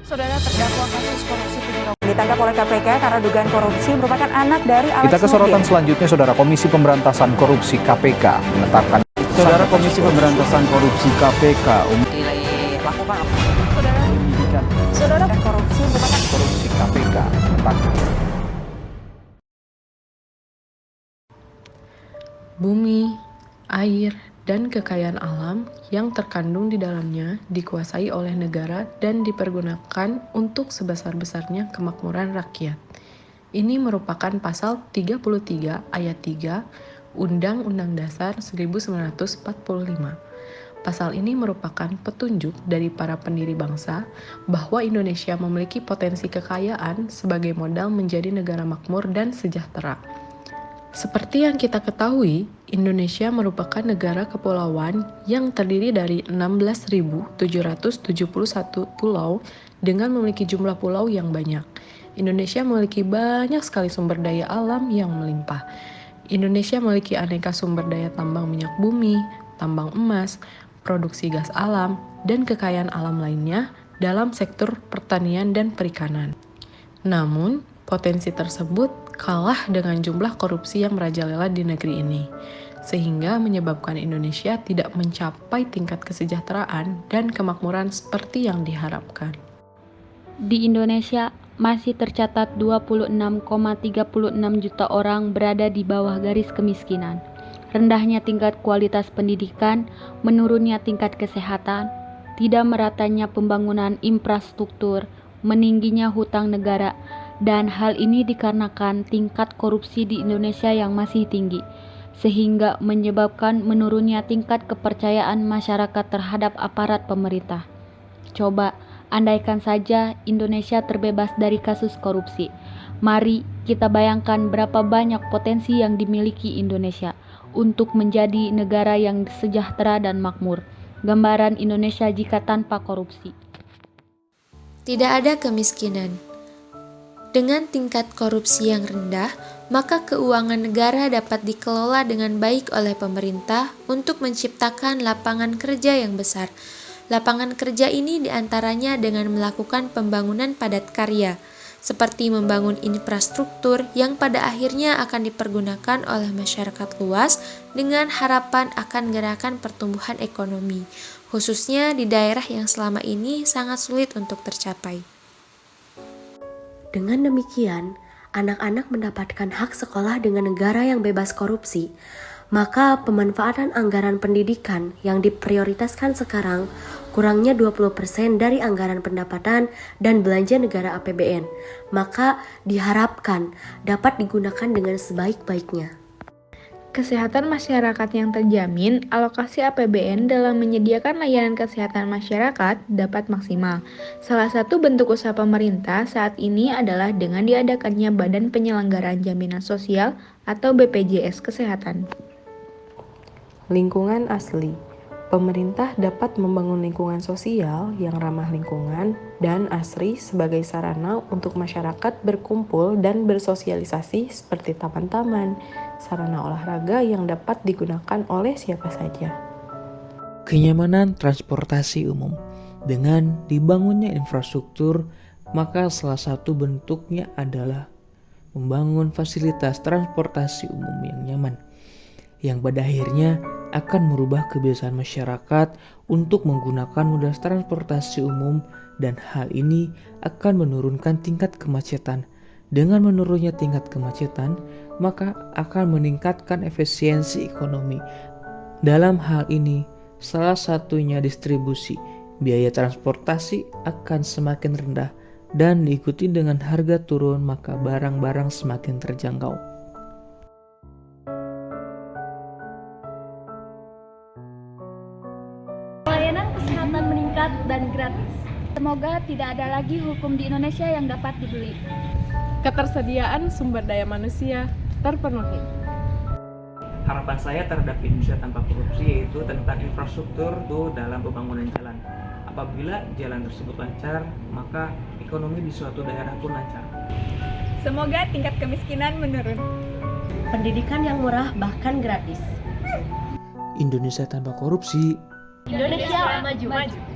Saudara terdakwa kasus korupsi ditangkap oleh KPK karena dugaan korupsi merupakan anak dari Alex Kita ke sorotan Nurdin. selanjutnya, Saudara. Komisi Pemberantasan Korupsi KPK menetapkan Saudara Komisi Pemberantasan Korupsi KPK Lakukan apa? Saudara korupsi merupakan korupsi KPK menetapkan Bumi, air, dan kekayaan alam yang terkandung di dalamnya dikuasai oleh negara dan dipergunakan untuk sebesar-besarnya kemakmuran rakyat. Ini merupakan pasal 33 ayat 3 Undang-Undang Dasar 1945. Pasal ini merupakan petunjuk dari para pendiri bangsa bahwa Indonesia memiliki potensi kekayaan sebagai modal menjadi negara makmur dan sejahtera. Seperti yang kita ketahui, Indonesia merupakan negara kepulauan yang terdiri dari 16.771 pulau dengan memiliki jumlah pulau yang banyak. Indonesia memiliki banyak sekali sumber daya alam yang melimpah. Indonesia memiliki aneka sumber daya tambang minyak bumi, tambang emas, produksi gas alam, dan kekayaan alam lainnya dalam sektor pertanian dan perikanan. Namun, potensi tersebut kalah dengan jumlah korupsi yang merajalela di negeri ini, sehingga menyebabkan Indonesia tidak mencapai tingkat kesejahteraan dan kemakmuran seperti yang diharapkan. Di Indonesia, masih tercatat 26,36 juta orang berada di bawah garis kemiskinan. Rendahnya tingkat kualitas pendidikan, menurunnya tingkat kesehatan, tidak meratanya pembangunan infrastruktur, meningginya hutang negara, dan hal ini dikarenakan tingkat korupsi di Indonesia yang masih tinggi, sehingga menyebabkan menurunnya tingkat kepercayaan masyarakat terhadap aparat pemerintah. Coba, andaikan saja Indonesia terbebas dari kasus korupsi. Mari kita bayangkan berapa banyak potensi yang dimiliki Indonesia untuk menjadi negara yang sejahtera dan makmur. Gambaran Indonesia jika tanpa korupsi. Tidak ada kemiskinan. Dengan tingkat korupsi yang rendah, maka keuangan negara dapat dikelola dengan baik oleh pemerintah untuk menciptakan lapangan kerja yang besar. Lapangan kerja ini diantaranya dengan melakukan pembangunan padat karya, seperti membangun infrastruktur yang pada akhirnya akan dipergunakan oleh masyarakat luas dengan harapan akan gerakan pertumbuhan ekonomi, khususnya di daerah yang selama ini sangat sulit untuk tercapai. Dengan demikian, anak-anak mendapatkan hak sekolah dengan negara yang bebas korupsi, maka pemanfaatan anggaran pendidikan yang diprioritaskan sekarang kurangnya 20% dari anggaran pendapatan dan belanja negara APBN, maka diharapkan dapat digunakan dengan sebaik-baiknya. Kesehatan masyarakat yang terjamin, alokasi APBN dalam menyediakan layanan kesehatan masyarakat dapat maksimal. Salah satu bentuk usaha pemerintah saat ini adalah dengan diadakannya Badan Penyelenggaraan Jaminan Sosial atau BPJS Kesehatan. Lingkungan asli. Pemerintah dapat membangun lingkungan sosial yang ramah lingkungan dan asri sebagai sarana untuk masyarakat berkumpul dan bersosialisasi seperti taman-taman, sarana olahraga yang dapat digunakan oleh siapa saja. Kenyamanan transportasi umum. Dengan dibangunnya infrastruktur, maka salah satu bentuknya adalah membangun fasilitas transportasi umum yang nyaman, yang pada akhirnya akan merubah kebiasaan masyarakat untuk menggunakan moda transportasi umum, dan hal ini akan menurunkan tingkat kemacetan. Dengan menurunnya tingkat kemacetan, maka akan meningkatkan efisiensi ekonomi. Dalam hal ini, salah satunya distribusi. Biaya transportasi akan semakin rendah dan diikuti dengan harga turun, maka barang-barang semakin terjangkau. Pelayanan kesehatan meningkat dan gratis. Semoga tidak ada lagi hukum di Indonesia yang dapat dibeli. Ketersediaan sumber daya manusia terpenuhi. Harapan saya terhadap Indonesia tanpa korupsi yaitu tentang infrastruktur dalam pembangunan jalan. Apabila jalan tersebut lancar, maka ekonomi di suatu daerah pun lancar. Semoga tingkat kemiskinan menurun. Pendidikan yang murah bahkan gratis. Indonesia tanpa korupsi. Indonesia maju.